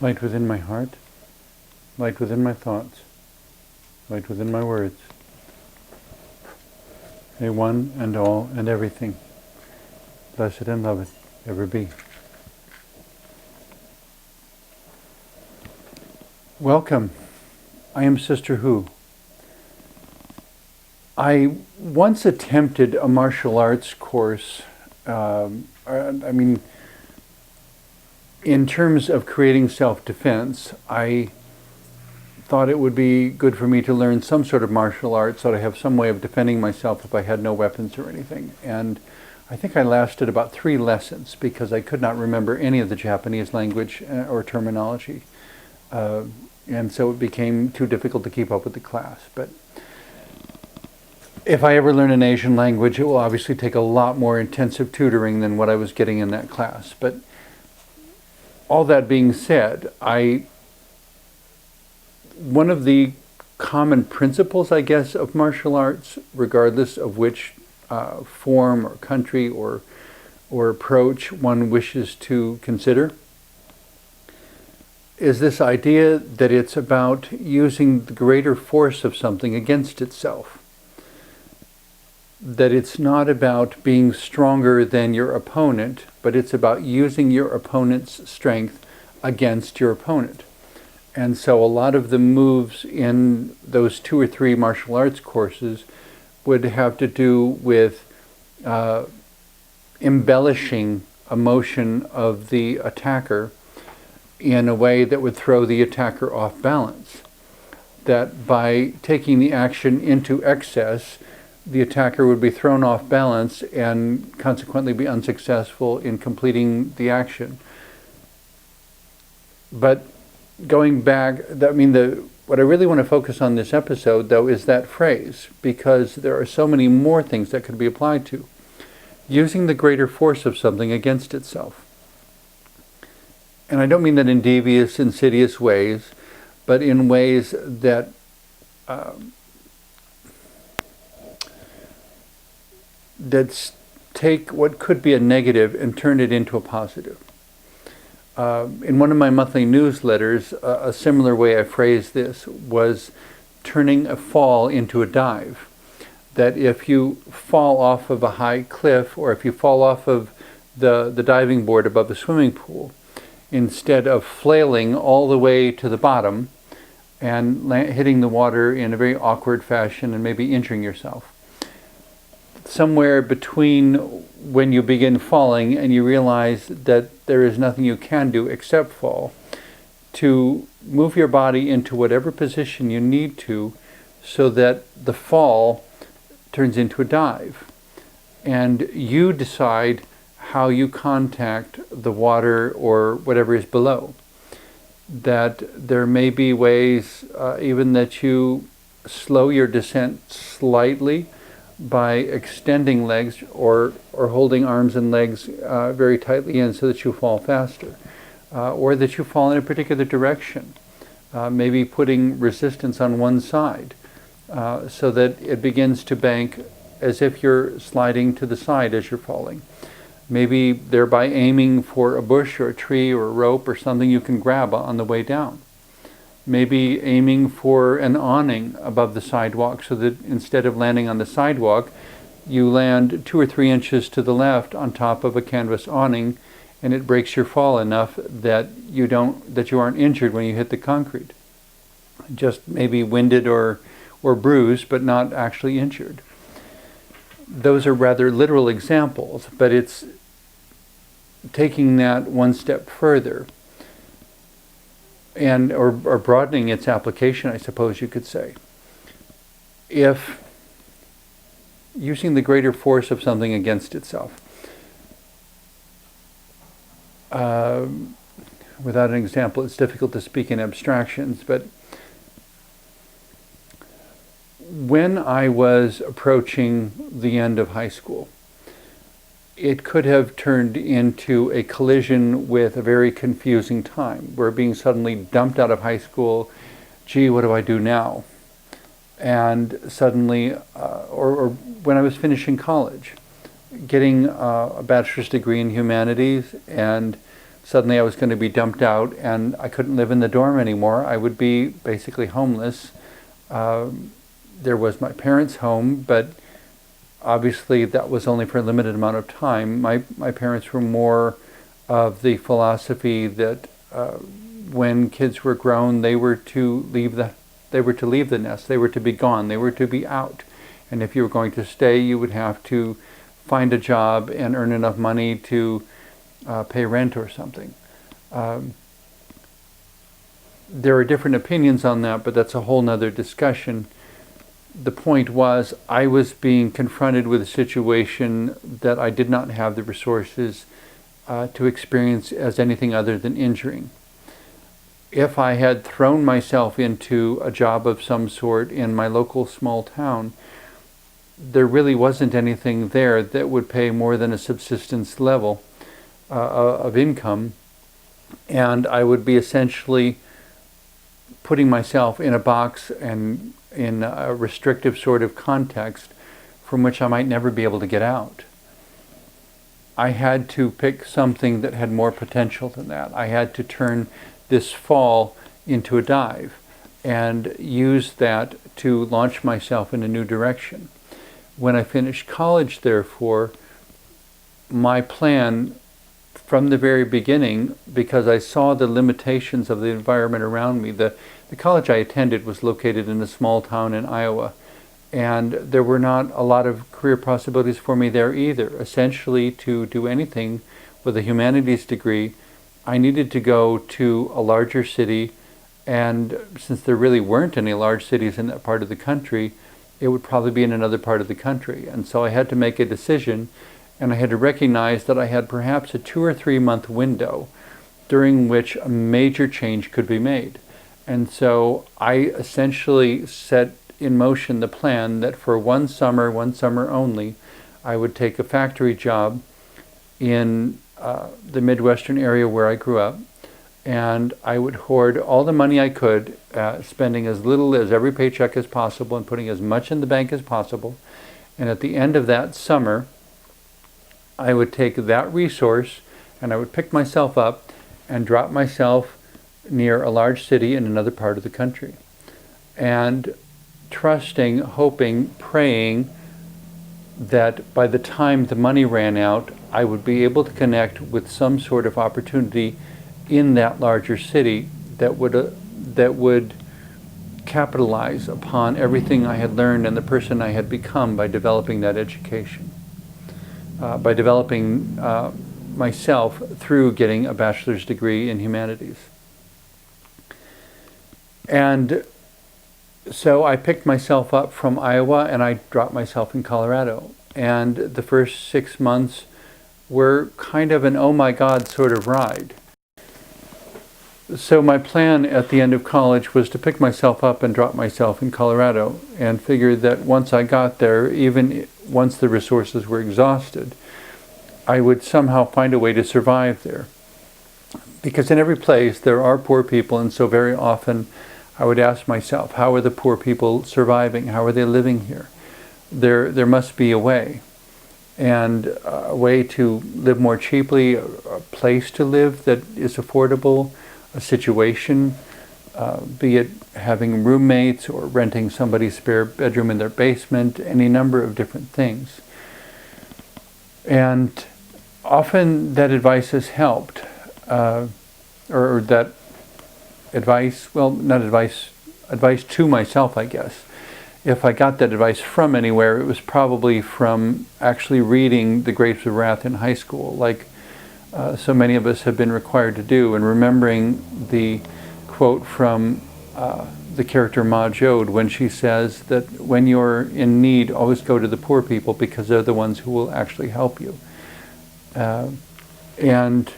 Light within my heart, light within my thoughts, light within my words. A one and all and everything, blessed and loved, ever be. Welcome. I am Sister Hu. I once attempted a martial arts course. In terms of creating self-defense, I thought it would be good for me to learn some sort of martial arts so that I have some way of defending myself if I had no weapons or anything. And I think I lasted about 3 lessons because I could not remember any of the Japanese language or terminology. And so it became too difficult to keep up with the class. But if I ever learn an Asian language, it will obviously take a lot more intensive tutoring than what I was getting in that class. But all that being said, one of the common principles, I guess, of martial arts, regardless of which form or country or approach one wishes to consider, is this idea that it's about using the greater force of something against itself. That it's not about being stronger than your opponent, but it's about using your opponent's strength against your opponent. And so a lot of the moves in those 2 or 3 martial arts courses would have to do with embellishing a motion of the attacker in a way that would throw the attacker off balance. That by taking the action into excess, the attacker would be thrown off balance and consequently be unsuccessful in completing the action. But going back, what I really want to focus on this episode, though, is that phrase, because there are so many more things that could be applied to. Using the greater force of something against itself. And I don't mean that in devious, insidious ways, but in ways that take what could be a negative and turn it into a positive. In one of my monthly newsletters, a similar way I phrased this was turning a fall into a dive. That if you fall off of a high cliff, or if you fall off of the diving board above the swimming pool, instead of flailing all the way to the bottom and hitting the water in a very awkward fashion and maybe injuring yourself, somewhere between when you begin falling and you realize that there is nothing you can do except fall, to move your body into whatever position you need to so that the fall turns into a dive. And you decide how you contact the water or whatever is below. That there may be ways even that you slow your descent slightly by extending legs or holding arms and legs very tightly in so that you fall faster. Or that you fall in a particular direction. Maybe putting resistance on one side so that it begins to bank as if you're sliding to the side as you're falling. Maybe thereby aiming for a bush or a tree or a rope or something you can grab on the way down. Maybe aiming for an awning above the sidewalk so that instead of landing on the sidewalk, you land 2 or 3 inches to the left on top of a canvas awning, and it breaks your fall enough that you aren't injured when you hit the concrete. Just maybe winded or bruised, but not actually injured. Those are rather literal examples, but it's taking that one step further and or broadening its application, I suppose you could say. If using the greater force of something against itself, without an example, it's difficult to speak in abstractions, but when I was approaching the end of high school, it could have turned into a collision with a very confusing time, where being suddenly dumped out of high school, gee, what do I do now? And suddenly, or when I was finishing college, getting a bachelor's degree in humanities and suddenly I was going to be dumped out and I couldn't live in the dorm anymore. I would be basically homeless. There was my parents' home, but obviously that was only for a limited amount of time. My parents were more of the philosophy that when kids were grown, they were to leave the nest. They were to be gone. They were to be out. And if you were going to stay, you would have to find a job and earn enough money to pay rent or something. There are different opinions on that, but that's a whole nother discussion. The point was, I was being confronted with a situation that I did not have the resources to experience as anything other than injuring. If I had thrown myself into a job of some sort in my local small town, there really wasn't anything there that would pay more than a subsistence level of income, and I would be essentially putting myself in a box and in a restrictive sort of context from which I might never be able to get out. I had to pick something that had more potential than that. I had to turn this fall into a dive and use that to launch myself in a new direction. When I finished college, therefore, my plan from the very beginning, because I saw the limitations of the environment around me, the college I attended was located in a small town in Iowa, and there were not a lot of career possibilities for me there either. Essentially, to do anything with a humanities degree, I needed to go to a larger city, and since there really weren't any large cities in that part of the country, it would probably be in another part of the country. And so I had to make a decision, and I had to recognize that I had perhaps a 2 or 3 month window during which a major change could be made. And so I essentially set in motion the plan that for one summer only, I would take a factory job in the Midwestern area where I grew up, and I would hoard all the money I could, spending as little as every paycheck as possible and putting as much in the bank as possible. And at the end of that summer, I would take that resource and I would pick myself up and drop myself near a large city in another part of the country. And trusting, hoping, praying that by the time the money ran out, I would be able to connect with some sort of opportunity in that larger city that would capitalize upon everything I had learned and the person I had become by developing that education, by developing myself through getting a bachelor's degree in humanities. And so I picked myself up from Iowa and I dropped myself in Colorado. And the first 6 months were kind of an oh my God sort of ride. So my plan at the end of college was to pick myself up and drop myself in Colorado, and figured that once I got there, even once the resources were exhausted, I would somehow find a way to survive there. Because in every place there are poor people, and so very often I would ask myself, how are the poor people surviving? How are they living here? There must be a way. And a way to live more cheaply, a place to live that is affordable, a situation, be it having roommates or renting somebody's spare bedroom in their basement, any number of different things. And often that advice has helped, or that advice, well, not advice, advice to myself, I guess. If I got that advice from anywhere, it was probably from actually reading The Grapes of Wrath in high school, like so many of us have been required to do, and remembering the quote from the character Ma Jode when she says that when you're in need, always go to the poor people because they're the ones who will actually help you. And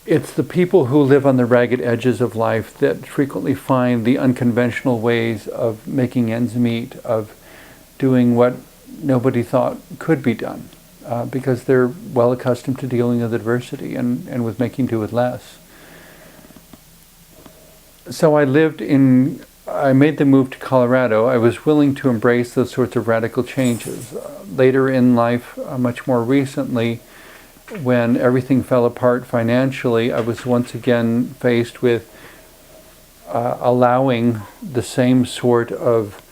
it's the people who live on the ragged edges of life that frequently find the unconventional ways of making ends meet, of doing what nobody thought could be done, because they're well accustomed to dealing with adversity and with making do with less. So I made the move to Colorado. I was willing to embrace those sorts of radical changes. Later in life, much more recently, when everything fell apart financially, I was once again faced with allowing the same sort of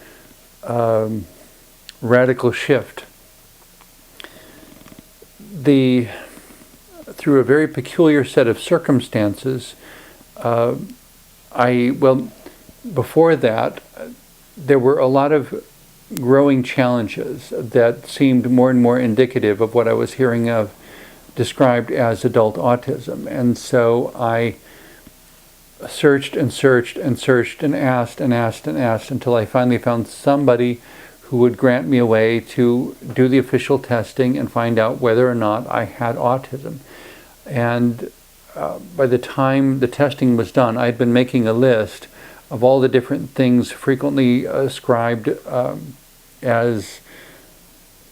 radical shift. Through a very peculiar set of circumstances, before that, there were a lot of growing challenges that seemed more and more indicative of what I was hearing of described as adult autism. And so I searched and searched and searched and asked and asked and asked until I finally found somebody who would grant me a way to do the official testing and find out whether or not I had autism. And by the time the testing was done, I'd been making a list of all the different things frequently ascribed as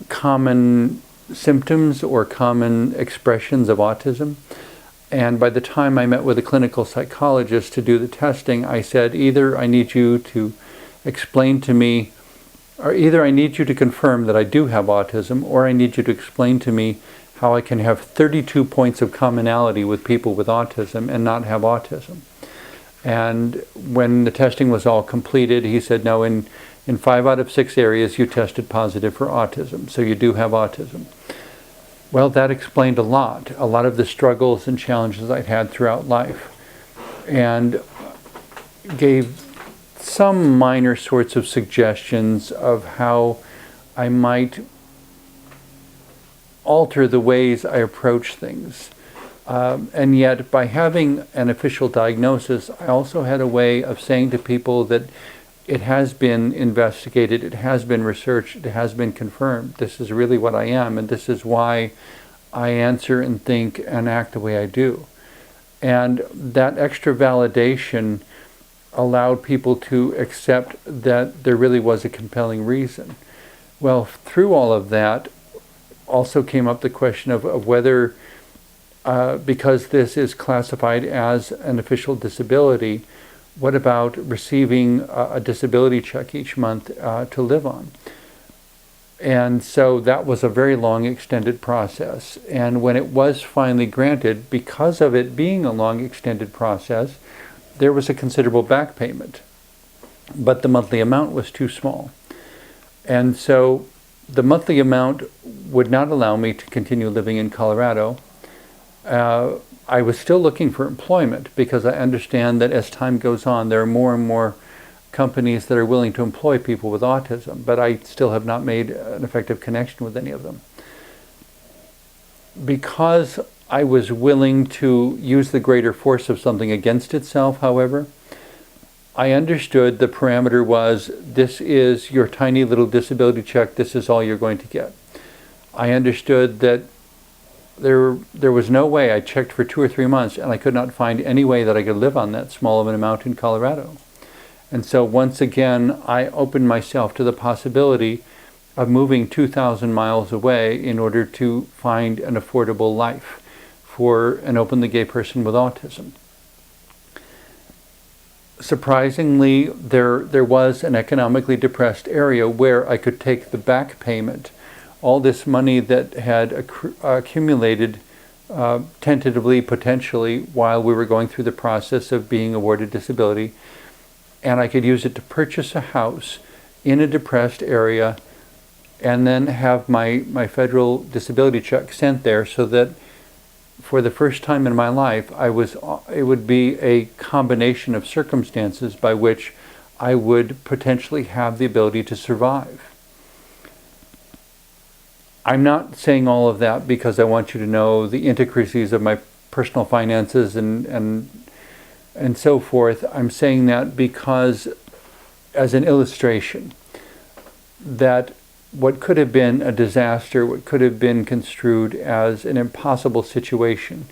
common symptoms or common expressions of autism. And by the time I met with a clinical psychologist to do the testing, I said, either I need you to explain to me, or either I need you to confirm that I do have autism, or I need you to explain to me how I can have 32 points of commonality with people with autism and not have autism. And when the testing was all completed, he said, no, in 5 out of 6 areas you tested positive for autism, so you do have autism. Well, that explained a lot of the struggles and challenges I'd had throughout life, and gave some minor sorts of suggestions of how I might alter the ways I approach things. And yet, by having an official diagnosis, I also had a way of saying to people that it has been investigated, it has been researched, it has been confirmed. This is really what I am, and this is why I answer and think and act the way I do. And that extra validation allowed people to accept that there really was a compelling reason. Well, through all of that also came up the question of whether, because this is classified as an official disability, what about receiving a disability check each month to live on? And so that was a very long, extended process. And when it was finally granted, because of it being a long, extended process, there was a considerable back payment. But the monthly amount was too small. And so the monthly amount would not allow me to continue living in Colorado. I was still looking for employment because I understand that as time goes on, there are more and more companies that are willing to employ people with autism, but I still have not made an effective connection with any of them. Because I was willing to use the greater force of something against itself, however, I understood the parameter was, this is your tiny little disability check, this is all you're going to get. I understood that there was no way. I checked for 2 or 3 months and I could not find any way that I could live on that small of an amount in Colorado. And so once again, I opened myself to the possibility of moving 2,000 miles away in order to find an affordable life for an openly gay person with autism. Surprisingly, there was an economically depressed area where I could take the back payment, all this money that had accumulated tentatively, potentially, while we were going through the process of being awarded disability, and I could use it to purchase a house in a depressed area and then have my federal disability check sent there, so that for the first time in my life, it would be a combination of circumstances by which I would potentially have the ability to survive. I'm not saying all of that because I want you to know the intricacies of my personal finances and so forth. I'm saying that because, as an illustration, that what could have been a disaster, what could have been construed as an impossible situation,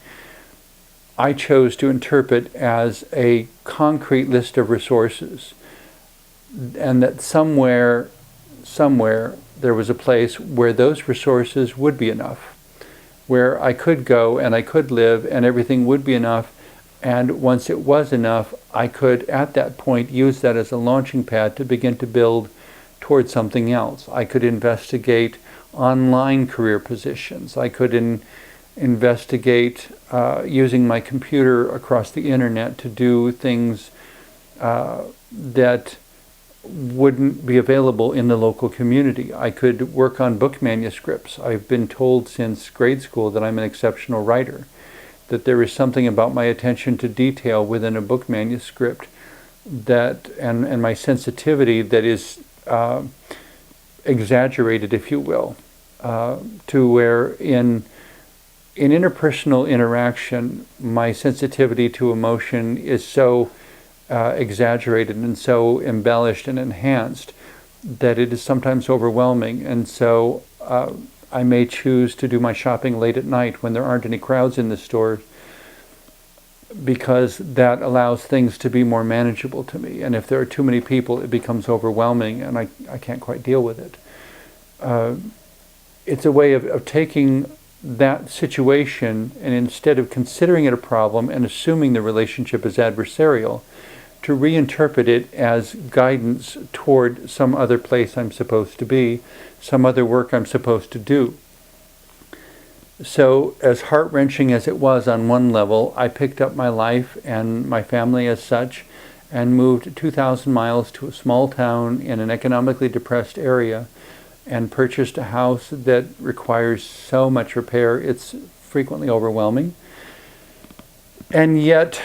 I chose to interpret as a concrete list of resources, and that somewhere there was a place where those resources would be enough, where I could go and I could live and everything would be enough. And once it was enough, I could at that point use that as a launching pad to begin to build towards something else. I could investigate online career positions. I could investigate using my computer across the internet to do things that wouldn't be available in the local community. I could work on book manuscripts. I've been told since grade school that I'm an exceptional writer, that there is something about my attention to detail within a book manuscript that, and my sensitivity that is exaggerated, if you will, to where in interpersonal interaction, my sensitivity to emotion is so exaggerated and so embellished and enhanced that it is sometimes overwhelming. And so I may choose to do my shopping late at night when there aren't any crowds in the store, because that allows things to be more manageable to me. And if there are too many people, it becomes overwhelming and I can't quite deal with it. It's a way of taking that situation, and instead of considering it a problem and assuming the relationship is adversarial, to reinterpret it as guidance toward some other place I'm supposed to be, some other work I'm supposed to do. So as heart-wrenching as it was on one level, I picked up my life and my family as such and moved 2,000 miles to a small town in an economically depressed area and purchased a house that requires so much repair, it's frequently overwhelming. And yet,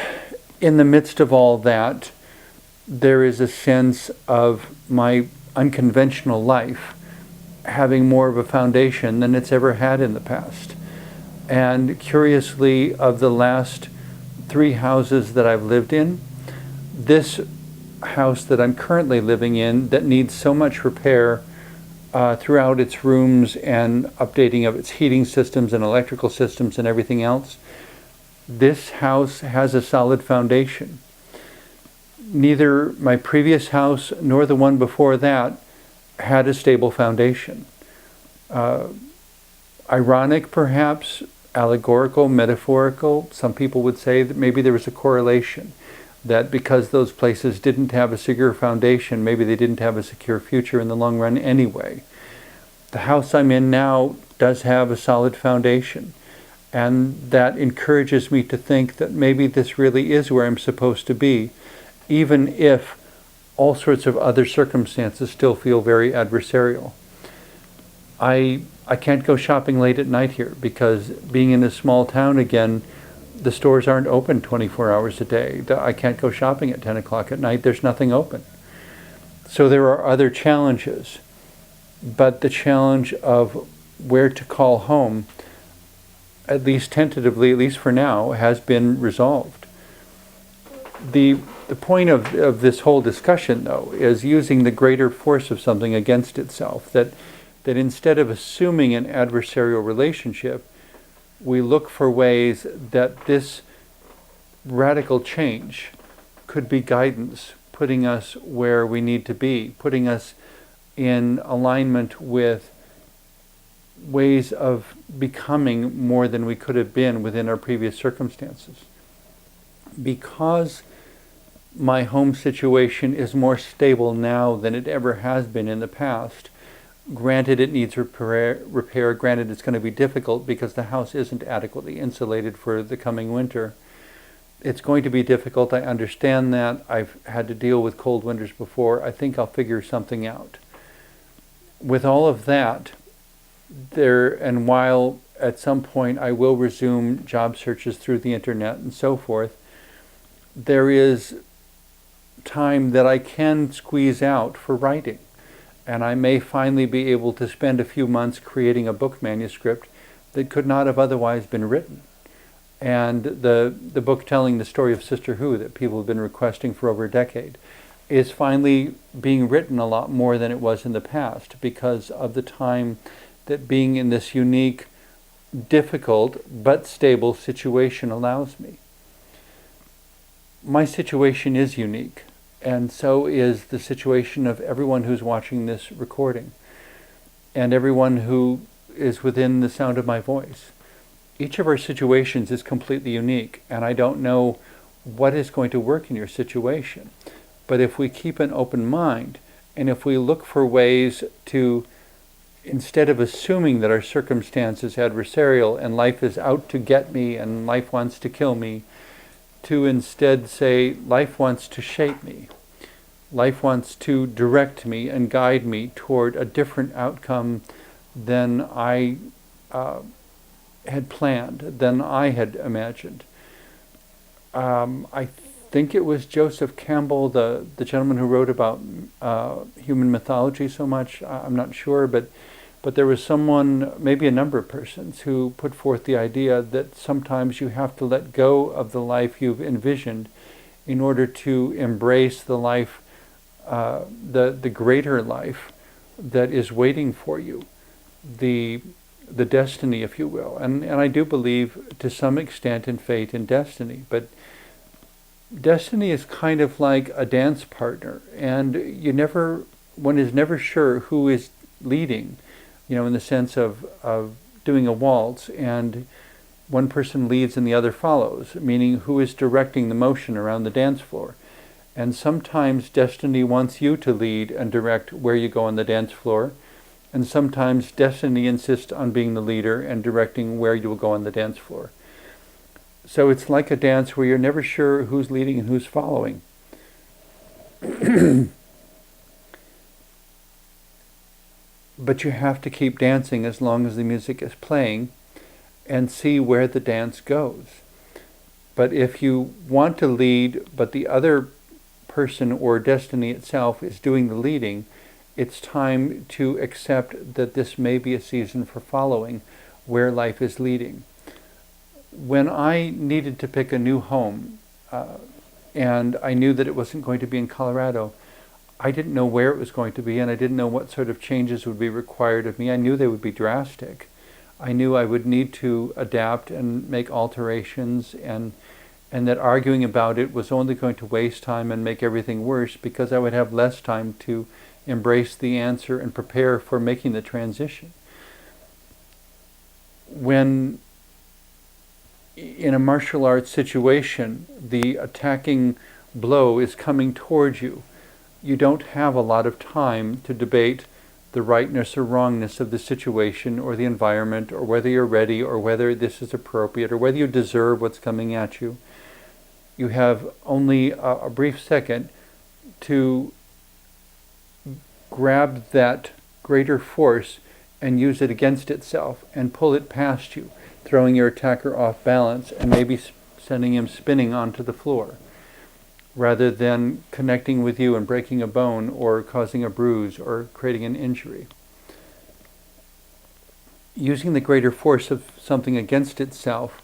in the midst of all that, there is a sense of my unconventional life having more of a foundation than it's ever had in the past. And curiously, of the last 3 houses that I've lived in, this house that I'm currently living in that needs so much repair throughout its rooms and updating of its heating systems and electrical systems and everything else, this house has a solid foundation. Neither my previous house nor the one before that had a stable foundation. Ironic, perhaps, allegorical, metaphorical, some people would say that maybe there was a correlation, that because those places didn't have a secure foundation, maybe they didn't have a secure future in the long run anyway. The house I'm in now does have a solid foundation, and that encourages me to think that maybe this really is where I'm supposed to be, even if all sorts of other circumstances still feel very adversarial. I can't go shopping late at night here because being in a small town again, the stores aren't open 24 hours a day. I can't go shopping at 10 o'clock at night. There's nothing open. So there are other challenges. But the challenge of where to call home, at least tentatively, at least for now, has been resolved. The point of this whole discussion, though, is using the greater force of something against itself, that instead of assuming an adversarial relationship, we look for ways that this radical change could be guidance, putting us where we need to be, putting us in alignment with ways of becoming more than we could have been within our previous circumstances. Because my home situation is more stable now than it ever has been in the past, granted it needs repair, granted it's going to be difficult because the house isn't adequately insulated for the coming winter. It's going to be difficult, I understand that. I've had to deal with cold winters before. I think I'll figure something out. With all of that, and while at some point I will resume job searches through the internet and so forth, there is time that I can squeeze out for writing. And I may finally be able to spend a few months creating a book manuscript that could not have otherwise been written. And the book telling the story of Sister Who that people have been requesting for over a decade is finally being written a lot more than it was in the past because of the time that being in this unique, difficult, but stable situation allows me. My situation is unique. And so is the situation of everyone who's watching this recording and everyone who is within the sound of my voice. Each of our situations is completely unique, and I don't know what is going to work in your situation. But if we keep an open mind, and if we look for ways to instead of assuming that our circumstance is adversarial and life is out to get me and life wants to kill me, to instead say, life wants to shape me. Life wants to direct me and guide me toward a different outcome than I had planned, than I had imagined. I think it was Joseph Campbell, the gentleman who wrote about human mythology so much. I'm not sure, but there was someone, maybe a number of persons, who put forth the idea that sometimes you have to let go of the life you've envisioned in order to embrace the life, the greater life that is waiting for you, the destiny, if you will. And I do believe to some extent in fate and destiny, but destiny is kind of like a dance partner, and one is never sure who is leading, in the sense of doing a waltz, and one person leads and the other follows, meaning who is directing the motion around the dance floor. And sometimes destiny wants you to lead and direct where you go on the dance floor, and sometimes destiny insists on being the leader and directing where you will go on the dance floor. So it's like a dance where you're never sure who's leading and who's following. But you have to keep dancing as long as the music is playing and see where the dance goes. But if you want to lead, but the other person or destiny itself is doing the leading, it's time to accept that this may be a season for following where life is leading. When I needed to pick a new home, and I knew that it wasn't going to be in Colorado, I didn't know where it was going to be, and I didn't know what sort of changes would be required of me. I knew they would be drastic. I knew I would need to adapt and make alterations, and that arguing about it was only going to waste time and make everything worse, because I would have less time to embrace the answer and prepare for making the transition. When in a martial arts situation, the attacking blow is coming towards you, you don't have a lot of time to debate the rightness or wrongness of the situation or the environment, or whether you're ready, or whether this is appropriate, or whether you deserve what's coming at you. You have only a brief second to grab that greater force and use it against itself and pull it past you, throwing your attacker off balance and maybe sending him spinning onto the floor, rather than connecting with you and breaking a bone or causing a bruise or creating an injury. Using the greater force of something against itself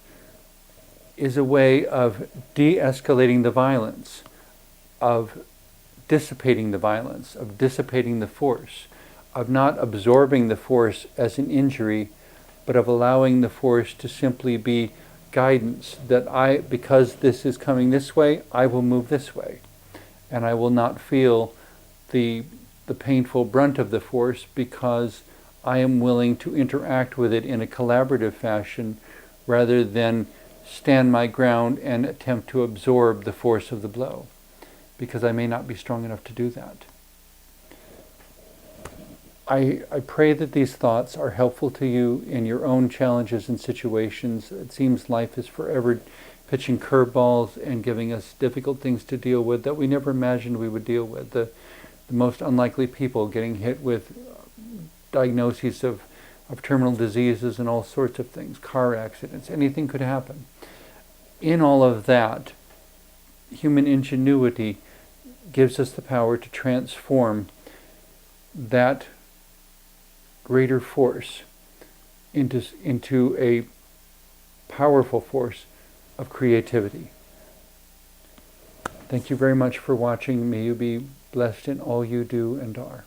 is a way of de-escalating the violence, of dissipating the violence, of dissipating the force, of not absorbing the force as an injury, but of allowing the force to simply be guidance, that because this is coming this way, I will move this way, and I will not feel the painful brunt of the force, because I am willing to interact with it in a collaborative fashion rather than stand my ground and attempt to absorb the force of the blow, because I may not be strong enough to do that. I pray that these thoughts are helpful to you in your own challenges and situations. It seems life is forever pitching curveballs and giving us difficult things to deal with that we never imagined we would deal with. The most unlikely people getting hit with diagnoses of terminal diseases and all sorts of things, car accidents, anything could happen. In all of that, human ingenuity gives us the power to transform that greater force into a powerful force of creativity. Thank you very much for watching. May you be blessed in all you do and are.